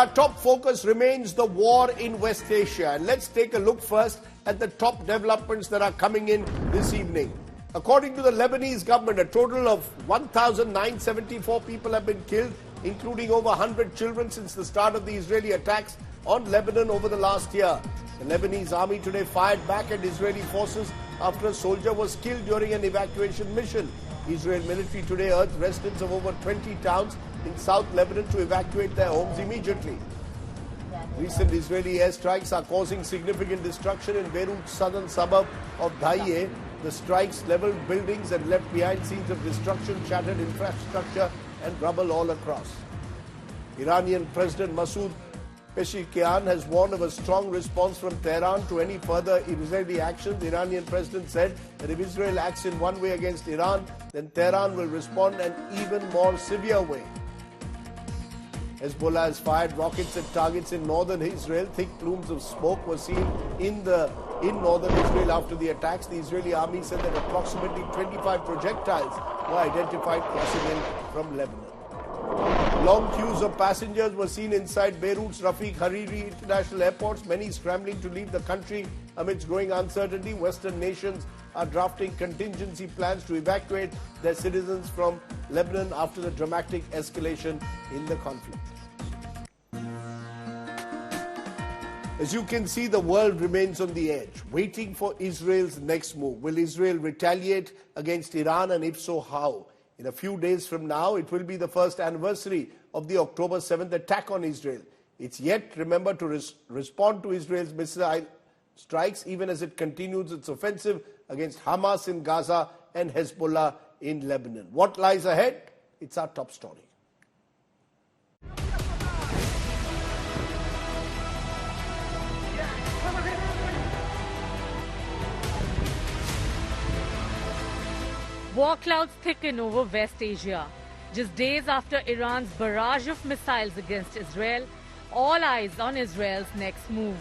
Our top focus remains the war in West Asia. And let's take a look first at the top developments that are coming in this evening. According to the Lebanese government, a total of 1,974 people have been killed, including over 100 children since the start of the Israeli attacks on Lebanon over the last year. The Lebanese army today fired back at Israeli forces after a soldier was killed during an evacuation mission. Israel military today urged residents of over 20 towns in South Lebanon to evacuate their homes immediately. Recent Israeli airstrikes are causing significant destruction in Beirut's southern suburb of Daiye. The strikes leveled buildings and left behind scenes of destruction, shattered infrastructure and rubble all across. Iranian President Massoud Rajavi has warned of a strong response from Tehran to any further Israeli actions. The Iranian president said that if Israel acts in one way against Iran, then Tehran will respond in an even more severe way. Hezbollah has fired rockets at targets in northern Israel. Thick plumes of smoke were seen in northern Israel after the attacks. The Israeli army said that approximately 25 projectiles were identified crossing in from Lebanon. Long queues of passengers were seen inside Beirut's Rafiq Hariri International Airports, many scrambling to leave the country amidst growing uncertainty. Western nations are drafting contingency plans to evacuate their citizens from Lebanon after the dramatic escalation in the conflict. As you can see, the world remains on the edge, waiting for Israel's next move. Will Israel retaliate against Iran, and if so, how? In a few days from now, it will be the first anniversary of the October 7th attack on Israel. It's yet, remember, to respond to Israel's missile strikes, even as it continues its offensive against Hamas in Gaza and Hezbollah in Lebanon. What lies ahead? It's our top story. War clouds thicken over West Asia. Just days after Iran's barrage of missiles against Israel, all eyes on Israel's next move.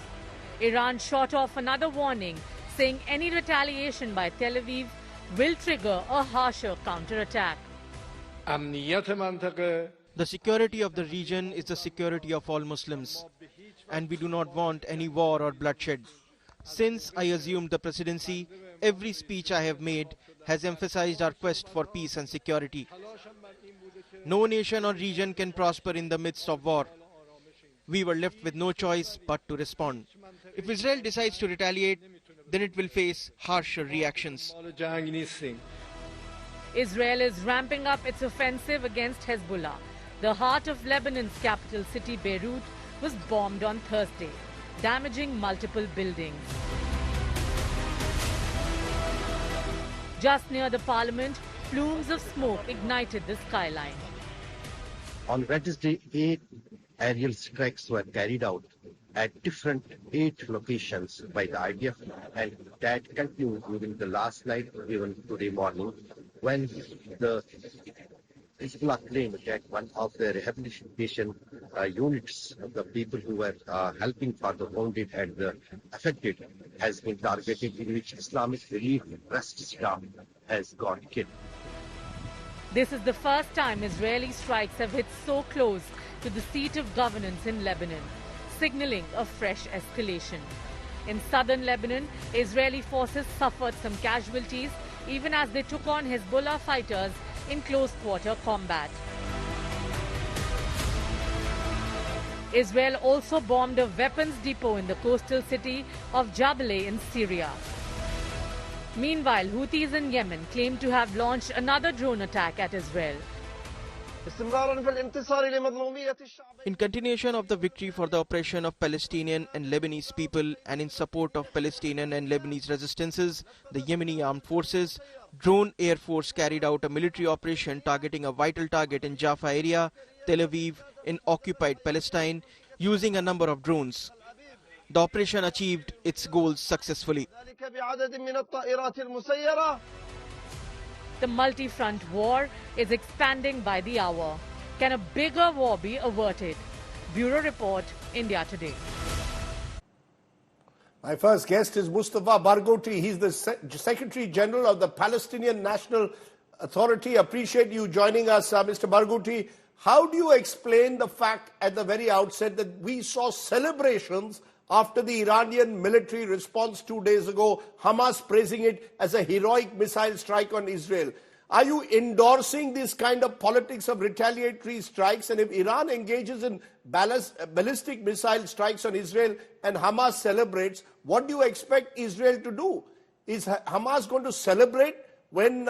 Iran shot off another warning, saying any retaliation by Tel Aviv will trigger a harsher counterattack. The security of the region is the security of all Muslims, and we do not want any war or bloodshed. Since I assumed the presidency, every speech I have made has emphasized our quest for peace and security. No nation or region can prosper in the midst of war. We were left with no choice but to respond. If Israel decides to retaliate, then it will face harsher reactions. Israel is ramping up its offensive against Hezbollah. The heart of Lebanon's capital city, Beirut, was bombed on Thursday, damaging multiple buildings. Just near the parliament, plumes of smoke ignited the skyline. On Wednesday, 8 aerial strikes were carried out at different 8 locations by the IDF, and that continued during the last night, even today morning, when the Hezbollah claimed that one of the rehabilitation units, the people who were helping for the wounded and the affected, has been targeted, in which Islamic Relief Trust staff has got killed. This is the first time Israeli strikes have hit so close to the seat of governance in Lebanon, signaling a fresh escalation. In southern Lebanon, Israeli forces suffered some casualties even as they took on Hezbollah fighters in close-quarter combat. Israel also bombed a weapons depot in the coastal city of Jabaleh in Syria. Meanwhile, Houthis in Yemen claim to have launched another drone attack at Israel. In continuation of the victory for the oppression of Palestinian and Lebanese people and in support of Palestinian and Lebanese resistances, the Yemeni armed forces, drone air force carried out a military operation targeting a vital target in Jaffa area, Tel Aviv, in occupied Palestine, using a number of drones. The operation achieved its goals successfully. The multi-front war is expanding by the hour. Can a bigger war be averted? Bureau Report, India Today. My first guest is Mustafa Barghouti. He's the Secretary General of the Palestinian National Authority. Appreciate you joining us, Mr. Barghouti. How do you explain the fact at the very outset that we saw celebrations after the Iranian military response 2 days ago, Hamas praising it as a heroic missile strike on Israel? Are you endorsing this kind of politics of retaliatory strikes? And if Iran engages in ballistic missile strikes on Israel and Hamas celebrates, what do you expect Israel to do? Is Hamas going to celebrate when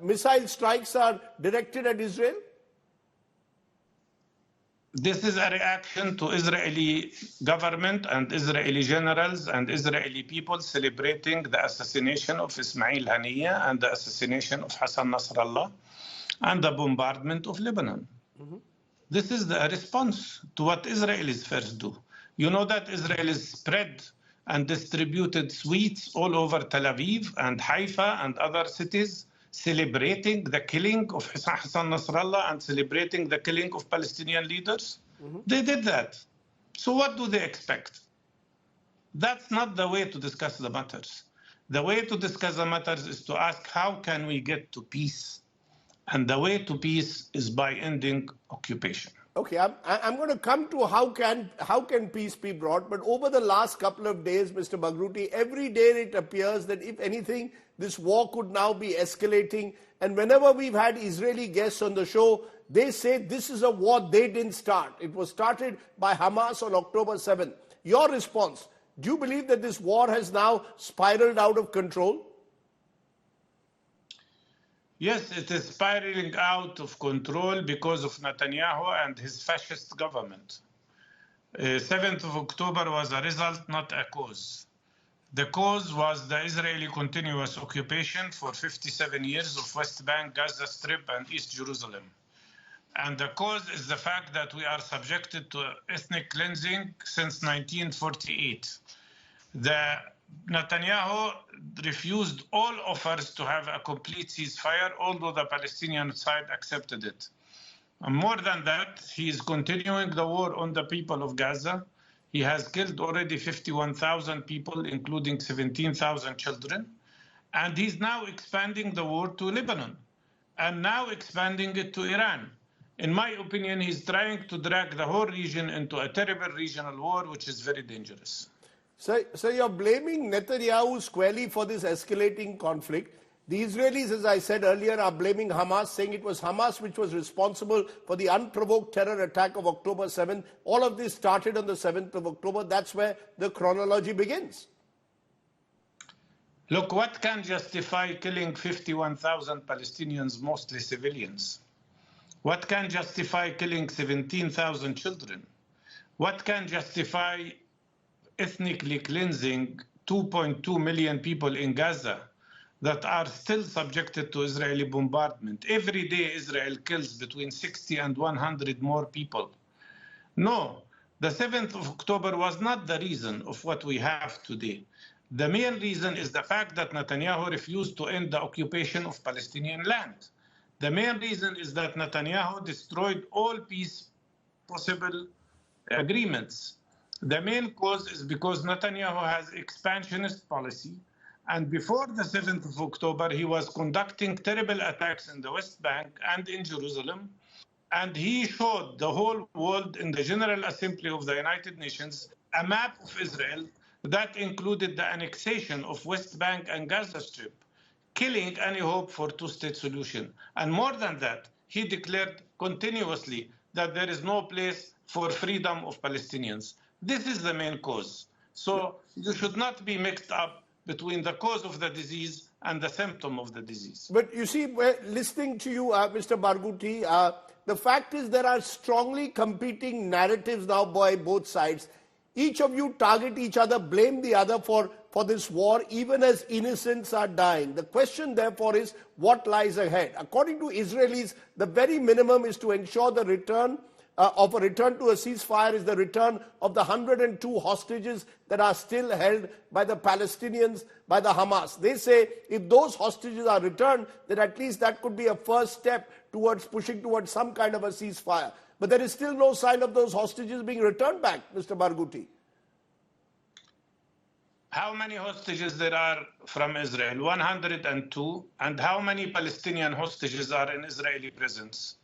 missile strikes are directed at Israel? This is a reaction to Israeli government and Israeli generals and Israeli people celebrating the assassination of Ismail Haniyeh and the assassination of Hassan Nasrallah and the bombardment of Lebanon. This is the response to what Israelis first do. You know that Israelis spread and distributed sweets all over Tel Aviv and Haifa and other cities, celebrating the killing of Hassan Nasrallah and celebrating the killing of Palestinian leaders? They did that. So what do they expect? That's not the way to discuss the matters. The way to discuss the matters is to ask, how can we get to peace? And the way to peace is by ending occupation. Okay, I'm going to come to how can peace be brought, but over the last couple of days, Mr. Baghruti, every day it appears that if anything, this war could now be escalating. And whenever we've had Israeli guests on the show, they say this is a war they didn't start. It was started by Hamas on October 7th. Your response, do you believe that this war has now spiraled out of control? Yes, it is spiraling out of control because of Netanyahu and his fascist government. 7th of October was a result, not a cause. The cause was the Israeli continuous occupation for 57 years of West Bank, Gaza Strip, and East Jerusalem. And the cause is the fact that we are subjected to ethnic cleansing since 1948. Netanyahu refused all offers to have a complete ceasefire, although the Palestinian side accepted it. And more than that, he is continuing the war on the people of Gaza. He has killed already 51,000 people, including 17,000 children. And he's now expanding the war to Lebanon and now expanding it to Iran. In my opinion, he's trying to drag the whole region into a terrible regional war, which is very dangerous. So you're blaming Netanyahu squarely for this escalating conflict. The Israelis, as I said earlier, are blaming Hamas, saying it was Hamas which was responsible for the unprovoked terror attack of October 7th. All of this started on the 7th of October. That's where the chronology begins. Look, what can justify killing 51,000 Palestinians, mostly civilians? What can justify killing 17,000 children? What can justify ethnically cleansing 2.2 million people in Gaza that are still subjected to Israeli bombardment? Every day Israel kills between 60 and 100 more people. No, the 7th of October was not the reason of what we have today. The main reason is the fact that Netanyahu refused to end the occupation of Palestinian land. The main reason is that Netanyahu destroyed all peace possible agreements. The main cause is because Netanyahu has expansionist policy, and before the 7th of October, he was conducting terrible attacks in the West Bank and in Jerusalem, and he showed the whole world in the General Assembly of the United Nations a map of Israel that included the annexation of West Bank and Gaza Strip, killing any hope for two-state solution. And more than that, he declared continuously that there is no place for freedom of Palestinians. This is the main cause. So you should not be mixed up between the cause of the disease and the symptom of the disease. But you see, listening to you, Mr. Baghruti, the fact is there are strongly competing narratives now by both sides. Each of you target each other, blame the other for this war, even as innocents are dying. The question, therefore, is what lies ahead? According to Israelis, the very minimum is to ensure the return of a return to a ceasefire is the return of the 102 hostages that are still held by the Palestinians, by the Hamas. They say if those hostages are returned, then at least that could be a first step towards pushing towards some kind of a ceasefire. But there is still no sign of those hostages being returned back, Mr. Baghruti. How many hostages there are from Israel? 102. And how many Palestinian hostages are in Israeli prisons?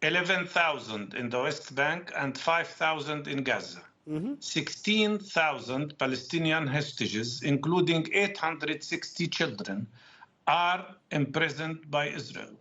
11,000 in the West Bank and 5,000 in Gaza. 16,000 Palestinian hostages, including 860 children, are imprisoned by Israel.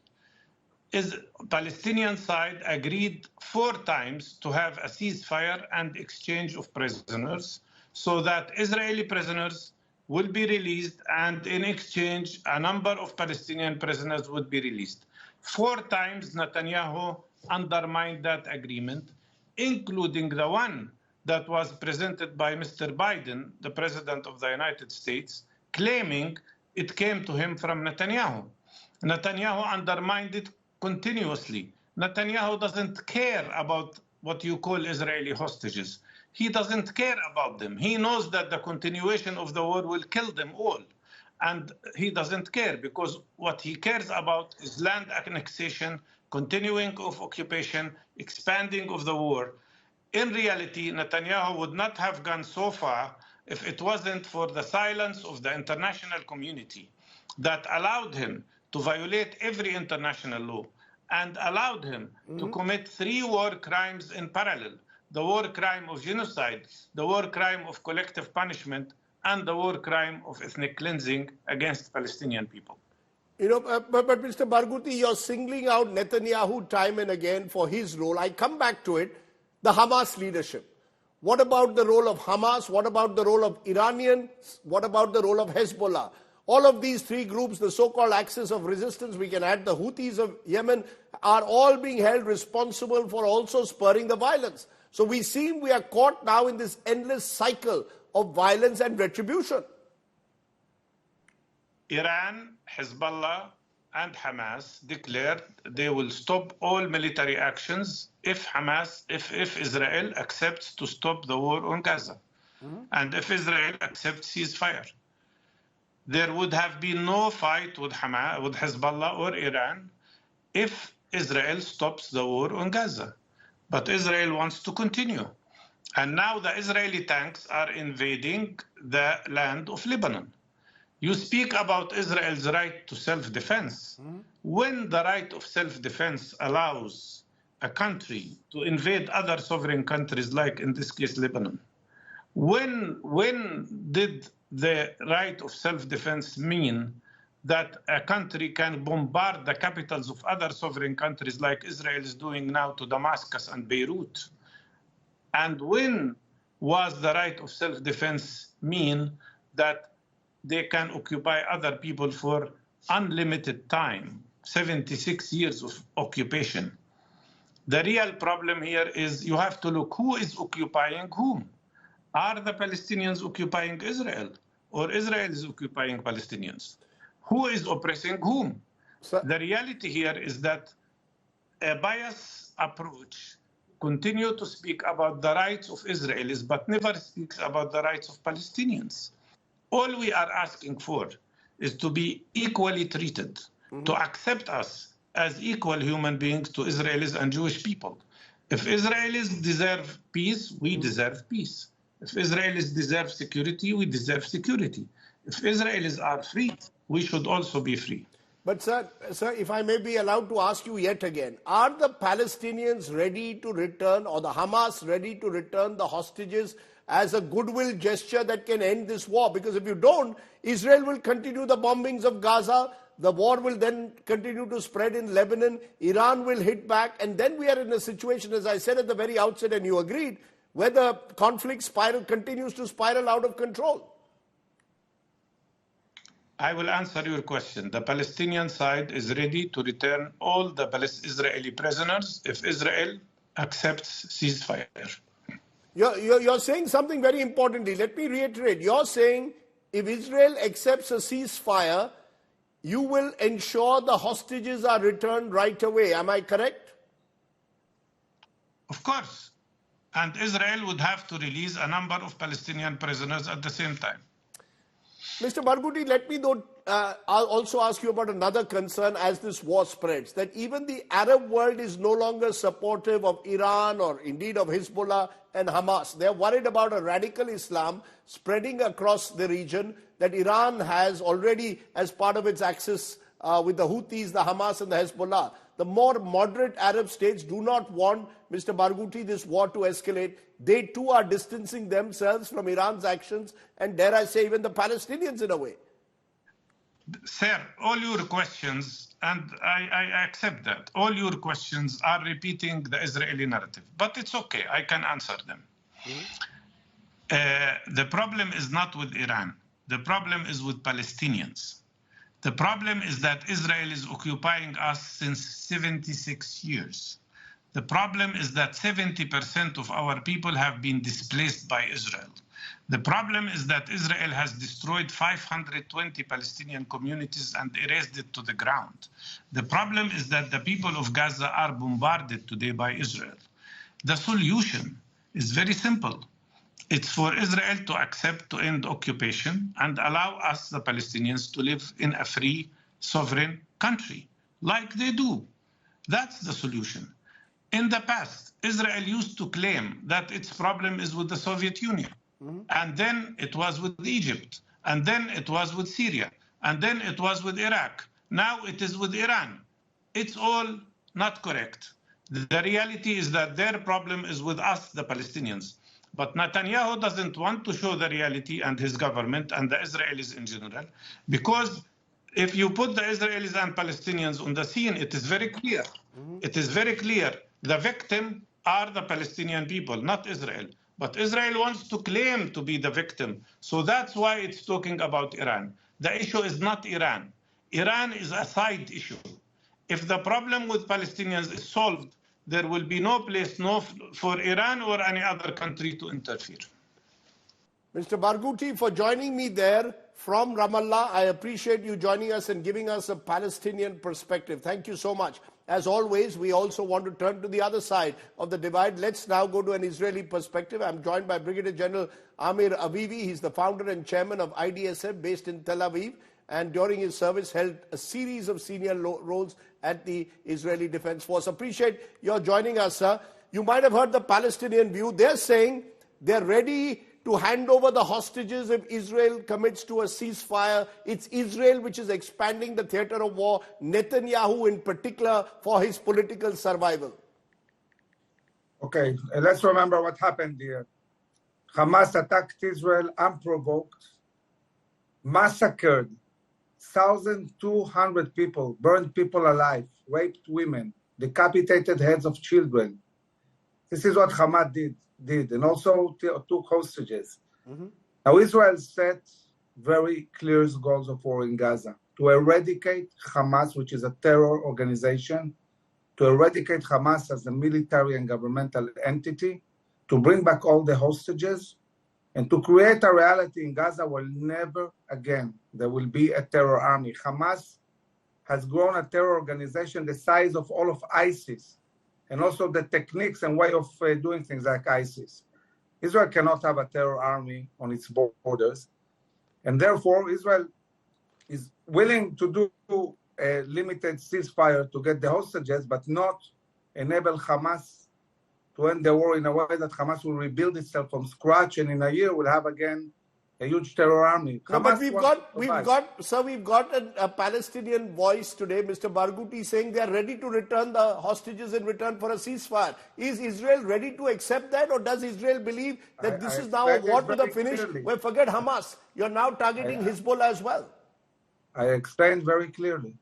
Palestinian side agreed 4 times to have a ceasefire and exchange of prisoners so that Israeli prisoners will be released, and in exchange, a number of Palestinian prisoners would be released. 4 times Netanyahu undermined that agreement, including the one that was presented by Mr. Biden, the President of the United States, claiming it came to him from Netanyahu. Netanyahu undermined it continuously. Netanyahu doesn't care about what you call Israeli hostages. He doesn't care about them. He knows that the continuation of the war will kill them all. And he doesn't care, because what he cares about is land annexation, continuing of occupation, expanding of the war. In reality, Netanyahu would not have gone so far if it wasn't for the silence of the international community that allowed him to violate every international law and allowed him to commit 3 war crimes in parallel: the war crime of genocide, the war crime of collective punishment, and the war crime of ethnic cleansing against Palestinian people. You know, but Mr. Barghouti, you're singling out Netanyahu time and again for his role. I come back to it, the Hamas leadership. What about the role of Hamas? What about the role of Iranians? What about the role of Hezbollah? All of these 3 groups, the so-called axis of resistance, we can add the Houthis of Yemen, are all being held responsible for also spurring the violence. So we are caught now in this endless cycle of violence and retribution. Iran, Hezbollah, and Hamas declared they will stop all military actions if Israel accepts to stop the war on Gaza, and if Israel accepts ceasefire. There would have been no fight with Hamas, with Hezbollah or Iran if Israel stops the war on Gaza. But Israel wants to continue. And now the Israeli tanks are invading the land of Lebanon. You speak about Israel's right to self-defense. When the right of self-defense allows a country to invade other sovereign countries, like in this case Lebanon, when did the right of self-defense mean that a country can bombard the capitals of other sovereign countries like Israel is doing now to Damascus and Beirut? And when was the right of self-defense mean that they can occupy other people for unlimited time, 76 years of occupation? The real problem here is you have to look who is occupying whom. Are the Palestinians occupying Israel, or Israel is occupying Palestinians? Who is oppressing whom? The reality here is that a biased approach continues to speak about the rights of Israelis, but never speaks about the rights of Palestinians. All we are asking for is to be equally treated, to accept us as equal human beings to Israelis and Jewish people. If Israelis deserve peace, we deserve peace. If Israelis deserve security, we deserve security. If Israelis are free, we should also be free. But sir, if I may be allowed to ask you yet again, are the Palestinians ready to return, or the Hamas ready to return the hostages as a goodwill gesture that can end this war? Because if you don't, Israel will continue the bombings of Gaza, the war will then continue to spread in Lebanon, Iran will hit back, and then we are in a situation, as I said at the very outset, and you agreed, where the conflict continues to spiral out of control. I will answer your question. The Palestinian side is ready to return all the Israeli prisoners if Israel accepts ceasefire. You're saying something very importantly. Let me reiterate. You're saying if Israel accepts a ceasefire, you will ensure the hostages are returned right away. Am I correct? Of course. And Israel would have to release a number of Palestinian prisoners at the same time. Mr. Barghouti, let me I'll also ask you about another concern as this war spreads, that even the Arab world is no longer supportive of Iran or indeed of Hezbollah and Hamas. They're worried about a radical Islam spreading across the region that Iran has already as part of its axis with the Houthis, the Hamas and the Hezbollah. The more moderate Arab states do not want, Mr. Barghouti, this war to escalate. They too are distancing themselves from Iran's actions and, dare I say, even the Palestinians in a way. Sir, all your questions, and I accept that, all your questions are repeating the Israeli narrative. But it's okay, I can answer them. The problem is not with Iran. The problem is with Palestinians. The problem is that Israel is occupying us since 76 years. The problem is that 70% of our people have been displaced by Israel. The problem is that Israel has destroyed 520 Palestinian communities and erased it to the ground. The problem is that the people of Gaza are bombarded today by Israel. The solution is very simple. It's for Israel to accept to end occupation and allow us, the Palestinians, to live in a free, sovereign country, like they do. That's the solution. In the past, Israel used to claim that its problem is with the Soviet Union. And then it was with Egypt. And then it was with Syria. And then it was with Iraq. Now it is with Iran. It's all not correct. The reality is that their problem is with us, the Palestinians. But Netanyahu doesn't want to show the reality, and his government and the Israelis in general, because if you put the Israelis and Palestinians on the scene, it is very clear. It is very clear. The victim are the Palestinian people, not Israel. But Israel wants to claim to be the victim. So that's why it's talking about Iran. The issue is not Iran. Iran is a side issue. If the problem with Palestinians is solved, there will be no place for Iran or any other country to interfere. Mr. Barghouti, for joining me there from Ramallah, I appreciate you joining us and giving us a Palestinian perspective. Thank you so much. As always, we also want to turn to the other side of the divide. Let's now go to an Israeli perspective. I'm joined by Brigadier General Amir Avivi. He's the founder and chairman of IDSF based in Tel Aviv, and during his service held a series of senior roles at the Israeli Defense Force. Appreciate your joining us, sir. You might have heard the Palestinian view. They're saying they're ready to hand over the hostages if Israel commits to a ceasefire. It's Israel which is expanding the theater of war, Netanyahu in particular, for his political survival. Okay, let's remember what happened here. Hamas attacked Israel unprovoked, massacred 1,200 people, burned people alive, raped women, decapitated heads of children. This is what Hamas did, and also took hostages. Now, Israel set very clear goals of war in Gaza: to eradicate Hamas, which is a terror organization, to eradicate Hamas as a military and governmental entity, to bring back all the hostages, and to create a reality in Gaza where never again there will be a terror army. Hamas has grown a terror organization the size of all of ISIS, and also the techniques and way of doing things like ISIS. Israel cannot have a terror army on its borders, and therefore Israel is willing to do a limited ceasefire to get the hostages, but not enable Hamas to end the war in a way that Hamas will rebuild itself from scratch, and in a year will have again a huge terror army. No, but we've got a Palestinian voice today, Mr. Barghouti, saying they are ready to return the hostages in return for a ceasefire. Is Israel ready to accept that, or does Israel believe that this is now a war to the finish? Well, forget Hamas. You're now targeting Hezbollah as well. I explained very clearly.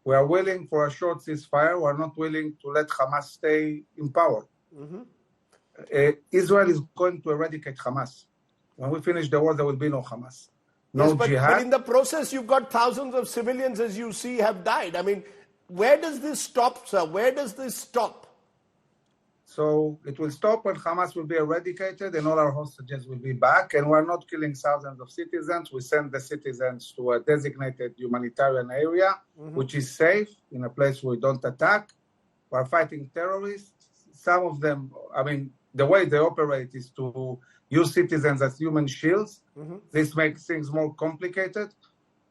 We are willing for a short ceasefire. We are not willing to let Hamas stay in power. Israel is going to eradicate Hamas. When we finish the war, there will be no Hamas. No jihad. But in the process, you've got thousands of civilians, as you see, have died. I mean, where does this stop, sir? Where does this stop? So it will stop when Hamas will be eradicated and all our hostages will be back. And we're not killing thousands of citizens. We send the citizens to a designated humanitarian area, which is safe, in a place where we don't attack. We're fighting terrorists. Some of them, I mean, the way they operate is to use citizens as human shields. This makes things more complicated.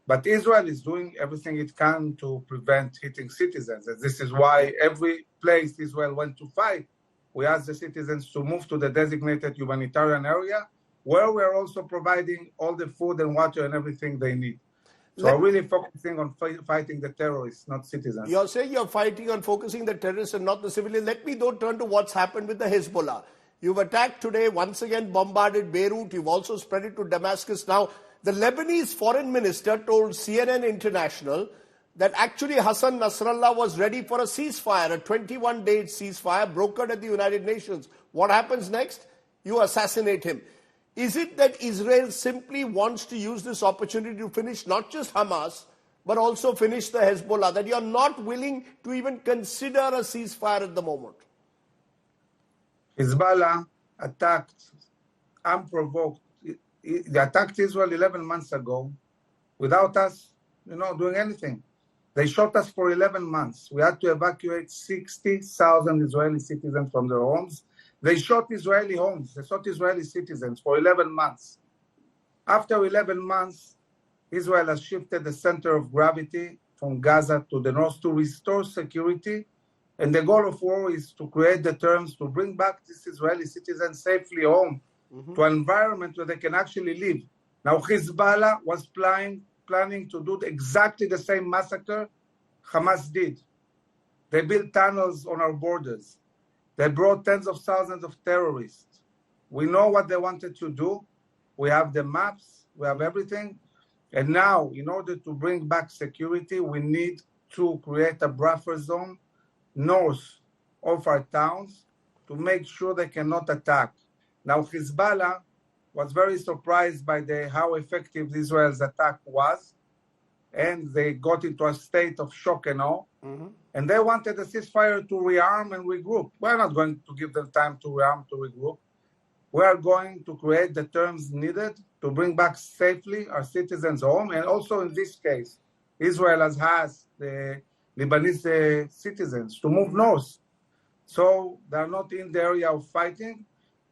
But Israel is doing everything it can to prevent hitting citizens. And this is why every place Israel went to fight, we asked the citizens to move to the designated humanitarian area, where we're also providing all the food and water and everything they need. So we're really focusing on fighting the terrorists, not citizens. You're saying you're fighting on focusing the terrorists and not the civilians. Let me though turn to what's happened with the Hezbollah. You've attacked today, once again bombarded Beirut. You've also spread it to Damascus. Now, the Lebanese foreign minister told CNN International that actually Hassan Nasrallah was ready for a ceasefire, a 21-day ceasefire brokered at the United Nations. What happens next? You assassinate him. Is it that Israel simply wants to use this opportunity to finish not just Hamas, but also finish the Hezbollah, that you're not willing to even consider a ceasefire at the moment? Hezbollah attacked unprovoked. They attacked Israel 11 months ago without us, doing anything. They shot us for 11 months. We had to evacuate 60,000 Israeli citizens from their homes. They shot Israeli homes. They shot Israeli citizens for 11 months. After 11 months, Israel has shifted the center of gravity from Gaza to the north to restore security. And the goal of war is to create the terms to bring back these Israeli citizens safely home to an environment where they can actually live. Now, Hezbollah was planning to do exactly the same massacre Hamas did. They built tunnels on our borders. They brought tens of thousands of terrorists. We know what they wanted to do. We have the maps. We have everything. And now, in order to bring back security, we need to create a buffer zone north of our towns to make sure they cannot attack. Now, Hezbollah was very surprised by how effective Israel's attack was, and they got into a state of shock and awe, and they wanted a ceasefire to rearm and regroup. We're not going to give them time to rearm, to regroup. We are going to create the terms needed to bring back safely our citizens home, and also in this case, Israel has asked the Lebanese citizens to move north. So they're not in the area of fighting,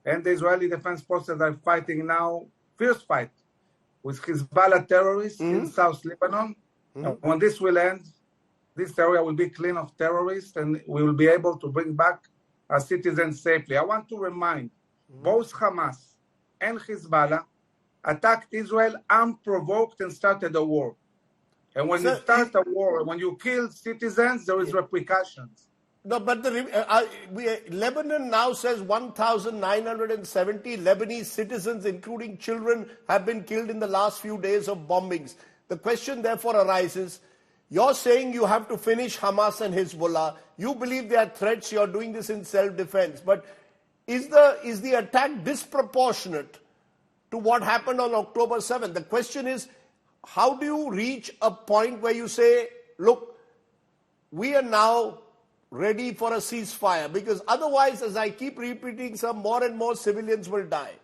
and the Israeli Defense Forces are fighting now, fierce fight, with Hezbollah terrorists in South Lebanon. When this will end, this area will be clean of terrorists, and we will be able to bring back our citizens safely. I want to remind both Hamas and Hezbollah attacked Israel unprovoked and started a war. And when you start a war, when you kill citizens, there is repercussions. No, but Lebanon now says 1,970 Lebanese citizens, including children, have been killed in the last few days of bombings. The question therefore arises, you're saying you have to finish Hamas and Hezbollah. You believe they are threats. You're doing this in self-defense. But is the attack disproportionate to what happened on October 7th? The question is, how do you reach a point where you say, look, we are now ready for a ceasefire? Because otherwise, as I keep repeating, some more and more civilians will die.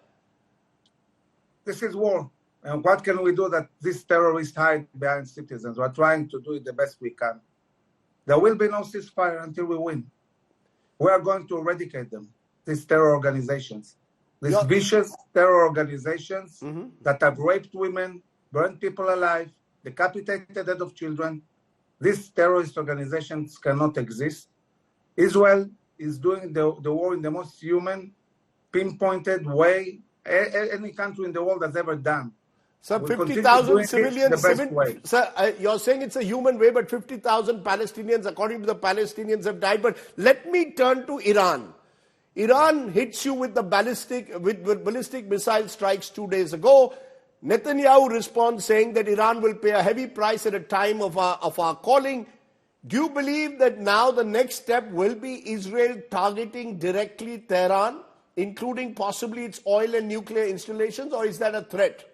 This is war. And what can we do that these terrorists hide behind citizens? We're trying to do it the best we can. There will be no ceasefire until we win. We are going to eradicate them, these terror organizations. These vicious terror organizations that have raped women, burned people alive, decapitated dead of children. These terrorist organizations cannot exist. Israel is doing the war in the most human, pinpointed way any country in the world has ever done. So 50,000 civilians, you're saying it's a human way, but 50,000 Palestinians, according to the Palestinians, have died. But let me turn to Iran. Iran hits you with the ballistic missile strikes 2 days ago. Netanyahu responds saying that Iran will pay a heavy price at a time of our calling. Do you believe that now the next step will be Israel targeting directly Tehran, including possibly its oil and nuclear installations, or is that a threat?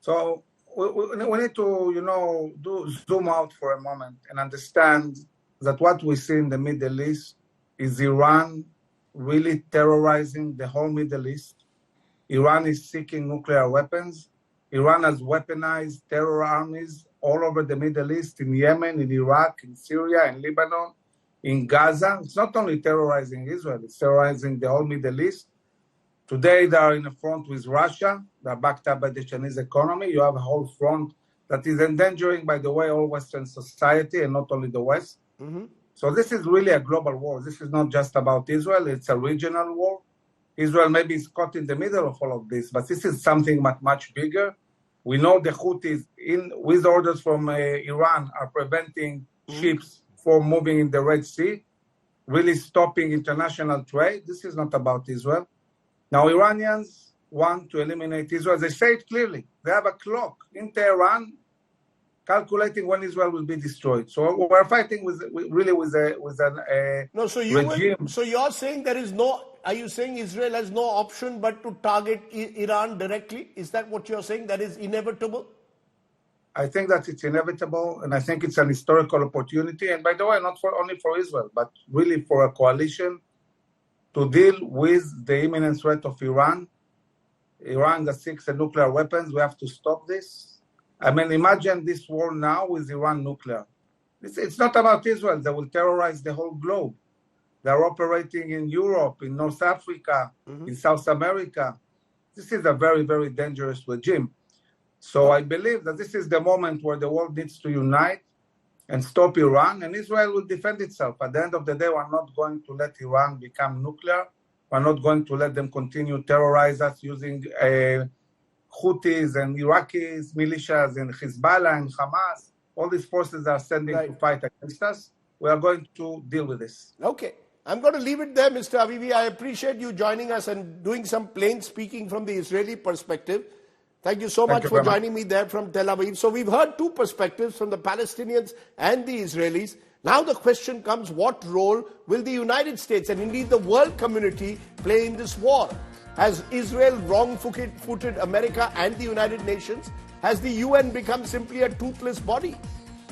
So we need to zoom out for a moment and understand that what we see in the Middle East is Iran really terrorizing the whole Middle East. Iran is seeking nuclear weapons. Iran has weaponized terror armies all over the Middle East, in Yemen, in Iraq, in Syria, in Lebanon, in Gaza. It's not only terrorizing Israel, it's terrorizing the whole Middle East. Today, they are in a front with Russia. They're backed up by the Chinese economy. You have a whole front that is endangering, by the way, all Western society and not only the West. So this is really a global war. This is not just about Israel. It's a regional war. Israel maybe is caught in the middle of all of this, but this is something much, much bigger. We know the Houthis, with orders from Iran, are preventing ships from moving in the Red Sea, really stopping international trade. This is not about Israel. Now, Iranians want to eliminate Israel. They say it clearly. They have a clock in Tehran calculating when Israel will be destroyed. So we're fighting with an regime. So you're saying there is no. Are you saying Israel has no option but to target Iran directly? Is that what you're saying? That is inevitable? I think that it's inevitable, and I think it's an historical opportunity. And by the way, not only for Israel, but really for a coalition to deal with the imminent threat of Iran. Iran that seeks nuclear weapons. We have to stop this. I mean, imagine this war now with Iran nuclear. It's not about Israel. They will terrorize the whole globe. They're operating in Europe, in North Africa, in South America. This is a very, very dangerous regime. So I believe that this is the moment where the world needs to unite and stop Iran, and Israel will defend itself. At the end of the day, we're not going to let Iran become nuclear. We're not going to let them continue terrorize us using Houthis and Iraqis, militias and Hezbollah and Hamas. All these forces are sending to fight against us. We are going to deal with this. Okay. I'm going to leave it there, Mr. Avivi. I appreciate you joining us and doing some plain speaking from the Israeli perspective. Thank you so much for joining me there from Tel Aviv. So we've heard two perspectives from the Palestinians and the Israelis. Now the question comes, what role will the United States and indeed the world community play in this war? Has Israel wrong-footed America and the United Nations? Has the UN become simply a toothless body?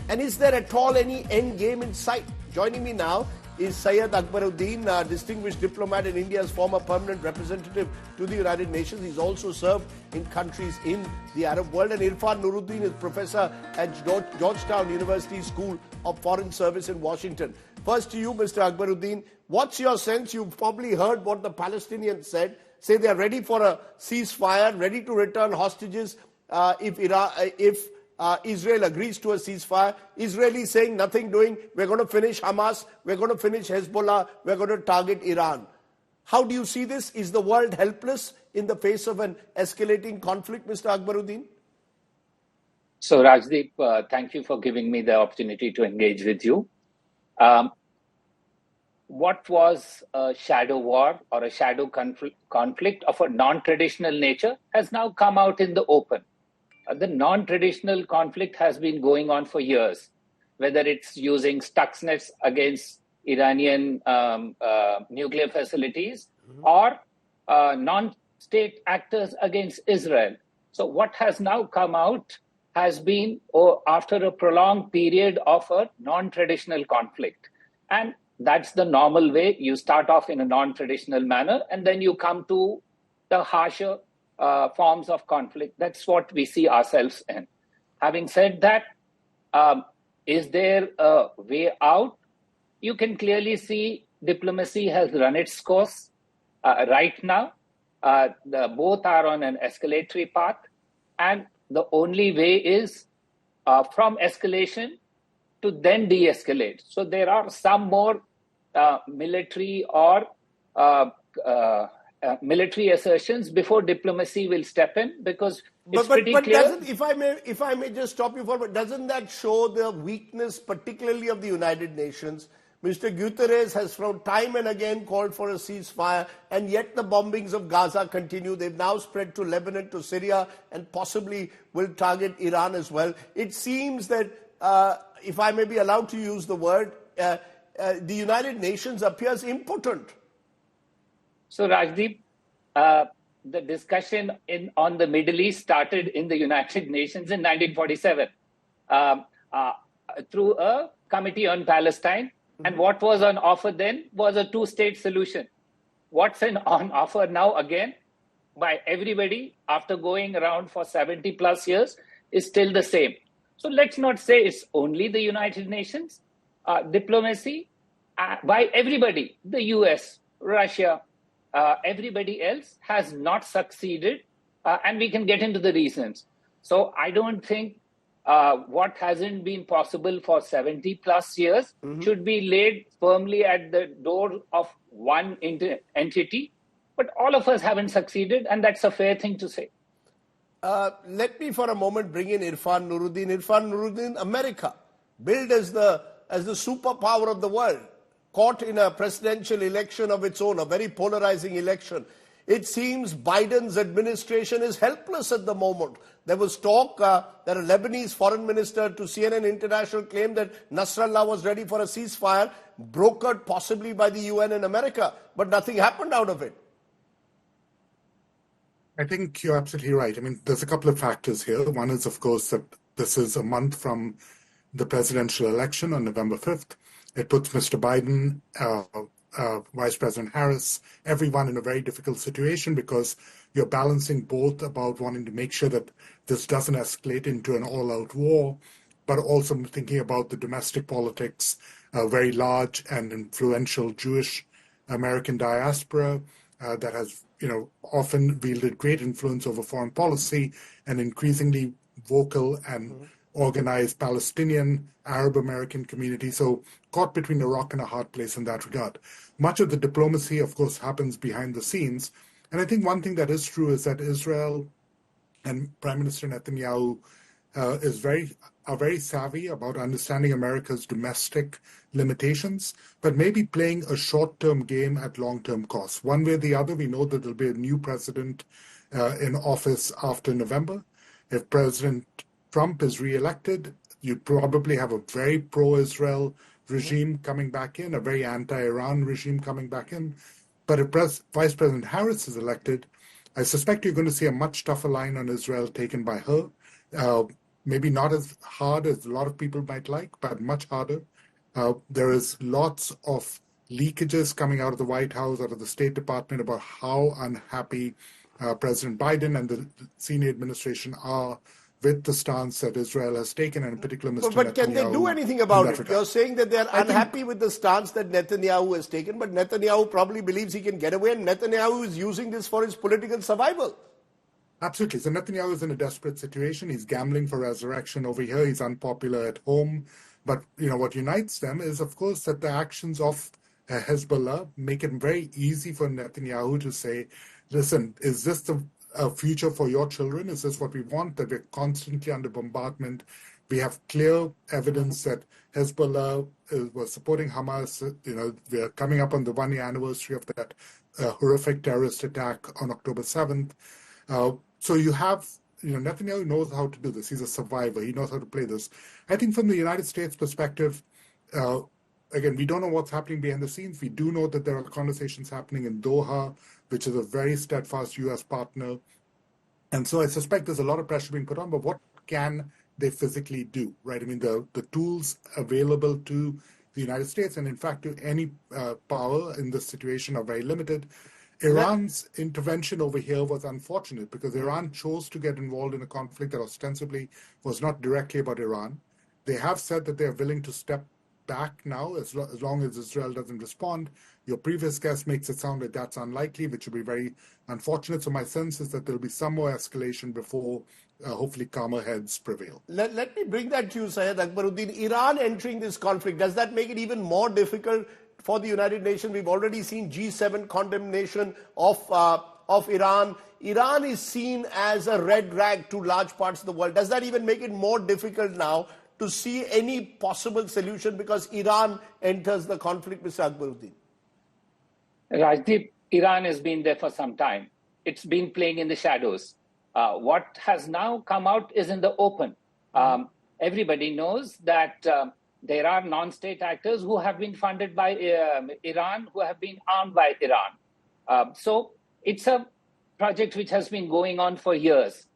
And is there at all any end game in sight? Joining me now is Syed Akbaruddin, a distinguished diplomat and India's former permanent representative to the United Nations. He's also served in countries in the Arab world. And Irfan Nuruddin is professor at Georgetown University School of Foreign Service in Washington. First to you, Mr. Akbaruddin, what's your sense? You've probably heard what the Palestinians said. Say they're ready for a ceasefire, ready to return hostages if Israel agrees to a ceasefire. Israelis saying nothing doing. We're going to finish Hamas. We're going to finish Hezbollah. We're going to target Iran. How do you see this? Is the world helpless in the face of an escalating conflict, Mr. Akbaruddin? So, Rajdeep, thank you for giving me the opportunity to engage with you. What was a shadow war or a shadow conflict of a non-traditional nature has now come out in the open. The non-traditional conflict has been going on for years, whether it's using Stuxnets against Iranian nuclear facilities or non-state actors against Israel. So what has now come out has been after a prolonged period of a non-traditional conflict. And that's the normal way. You start off in a non-traditional manner, and then you come to the harsher forms of conflict. That's what we see ourselves in. Having said that, is there a way out? You can clearly see diplomacy has run its course right now. Both are on an escalatory path, and the only way is from escalation to then de-escalate. So there are some more military or military assertions before diplomacy will step in, because it's pretty clear. If I may just stop you for a minute, doesn't that show the weakness, particularly of the United Nations? Mr. Guterres has from time and again called for a ceasefire, and yet the bombings of Gaza continue. They've now spread to Lebanon, to Syria, and possibly will target Iran as well. It seems that, if I may be allowed to use the word, the United Nations appears impotent. So, Rajdeep, the discussion on the Middle East started in the United Nations in 1947 through a Committee on Palestine. And what was on offer then was a two-state solution. What's on offer now again by everybody after going around for 70 plus years is still the same. So let's not say it's only the United Nations. Diplomacy by everybody, the US, Russia, everybody else has not succeeded, and we can get into the reasons. So I don't think what hasn't been possible for 70 plus years should be laid firmly at the door of one entity. But all of us haven't succeeded, and that's a fair thing to say. Let me for a moment bring in Irfan Nuruddin. Irfan Nuruddin, America, billed as the superpower of the world, caught in a presidential election of its own, a very polarizing election. It seems Biden's administration is helpless at the moment. There was talk that a Lebanese foreign minister to CNN International claimed that Nasrallah was ready for a ceasefire, brokered possibly by the UN and America, but nothing happened out of it. I think you're absolutely right. I mean, there's a couple of factors here. One is, of course, that this is a month from the presidential election on November 5th. It puts Mr. Biden, Vice President Harris, everyone in a very difficult situation because you're balancing both about wanting to make sure that this doesn't escalate into an all-out war, but also thinking about the domestic politics, very large and influential Jewish American diaspora that has, often wielded great influence over foreign policy, and increasingly vocal and organized Palestinian, Arab American community. So caught between a rock and a hard place in that regard. Much of the diplomacy, of course, happens behind the scenes. And I think one thing that is true is that Israel and Prime Minister Netanyahu are very savvy about understanding America's domestic limitations, but maybe playing a short-term game at long-term costs. One way or the other, we know that there'll be a new president in office after November. If President Trump is re-elected, you probably have a very pro-Israel regime coming back in, a very anti-Iran regime coming back in. But if Vice President Harris is elected, I suspect you're going to see a much tougher line on Israel taken by her. Maybe not as hard as a lot of people might like, but much harder. There is lots of leakages coming out of the White House, out of the State Department about how unhappy President Biden and the senior administration are with the stance that Israel has taken, and in particular Mr. Netanyahu. But can they do anything about it? You're saying that they're unhappy with the stance that Netanyahu has taken, but Netanyahu probably believes he can get away, and Netanyahu is using this for his political survival. Absolutely. So Netanyahu is in a desperate situation. He's gambling for resurrection over here. He's unpopular at home. But, what unites them is, of course, that the actions of Hezbollah make it very easy for Netanyahu to say, listen, is this the future for your children? Is this what we want? That we're constantly under bombardment. We have clear evidence that Hezbollah was supporting Hamas. We're coming up on the 1-year anniversary of that horrific terrorist attack on October 7th. So you have, Netanyahu knows how to do this. He's a survivor. He knows how to play this. I think from the United States perspective, again, we don't know what's happening behind the scenes. We do know that there are conversations happening in Doha, which is a very steadfast U.S. partner. And so I suspect there's a lot of pressure being put on, but what can they physically do, right? I mean, the tools available to the United States, and in fact to any power in this situation, are very limited. Iran's intervention over here was unfortunate because Iran chose to get involved in a conflict that ostensibly was not directly about Iran. They have said that they are willing to step back now as long as Israel doesn't respond. Your previous guest makes it sound like that's unlikely, which would be very unfortunate. So my sense is that there'll be some more escalation before hopefully calmer heads prevail. Let me bring that to you, Syed Akbaruddin. Iran entering this conflict, does that make it even more difficult for the United Nations? We've already seen G7 condemnation of Iran. Iran is seen as a red rag to large parts of the world. Does that even make it more difficult now to see any possible solution because Iran enters the conflict, Mr. Akbaruddin? Rajdeep, Iran has been there for some time. It's been playing in the shadows. What has now come out is in the open. Everybody knows that there are non-state actors who have been funded by Iran, who have been armed by Iran. So it's a project which has been going on for years.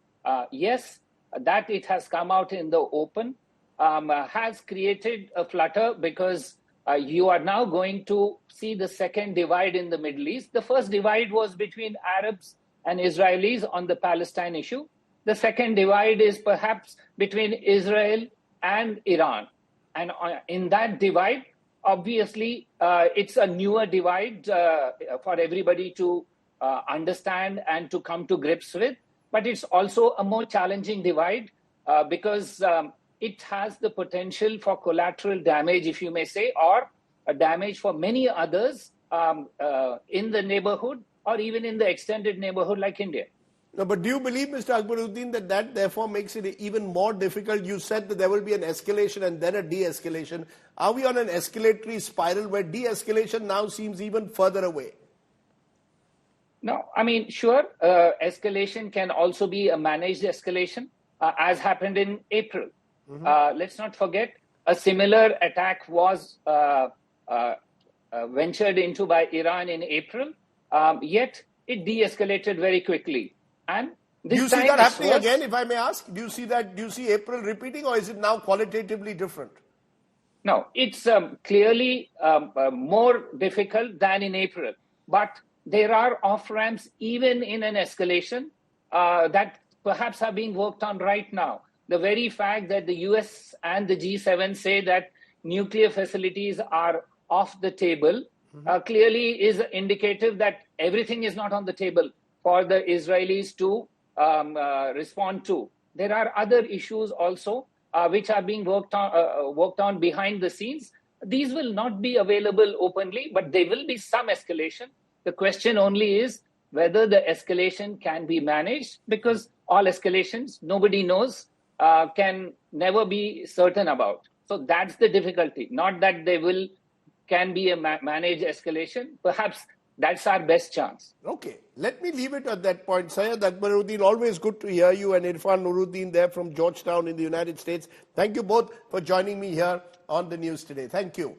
Yes, that it has come out in the open has created a flutter because you are now going to see the second divide in the Middle East. The first divide was between Arabs and Israelis on the Palestine issue. The second divide is perhaps between Israel and Iran. And in that divide, obviously, it's a newer divide for everybody to understand and to come to grips with. But it's also a more challenging divide because it has the potential for collateral damage, if you may say, or a damage for many others in the neighborhood or even in the extended neighborhood like India. No, but do you believe, Mr. Akbaruddin, that therefore makes it even more difficult? You said that there will be an escalation and then a de-escalation. Are we on an escalatory spiral where de-escalation now seems even further away? No, I mean, sure, escalation can also be a managed escalation, as happened in April. Let's not forget, a similar attack was ventured into by Iran in April, yet it de-escalated very quickly. And this do you see time that happening again, if I may ask? Do you see April repeating, or is it now qualitatively different? No, it's clearly more difficult than in April. But there are off-ramps even in an escalation that perhaps are being worked on right now. The very fact that the US and the G7 say that nuclear facilities are off the table clearly is indicative that everything is not on the table for the Israelis to respond to. There are other issues also which are being worked on behind the scenes. These will not be available openly, but there will be some escalation. The question only is whether the escalation can be managed, because all escalations, nobody knows, can never be certain about. So that's the difficulty. Not that can be a managed escalation. Perhaps that's our best chance. Okay, let me leave it at that point. Syed Akbaruddin, always good to hear you, and Irfan Nuruddin there from Georgetown in the United States. Thank you both for joining me here on the news today. Thank you.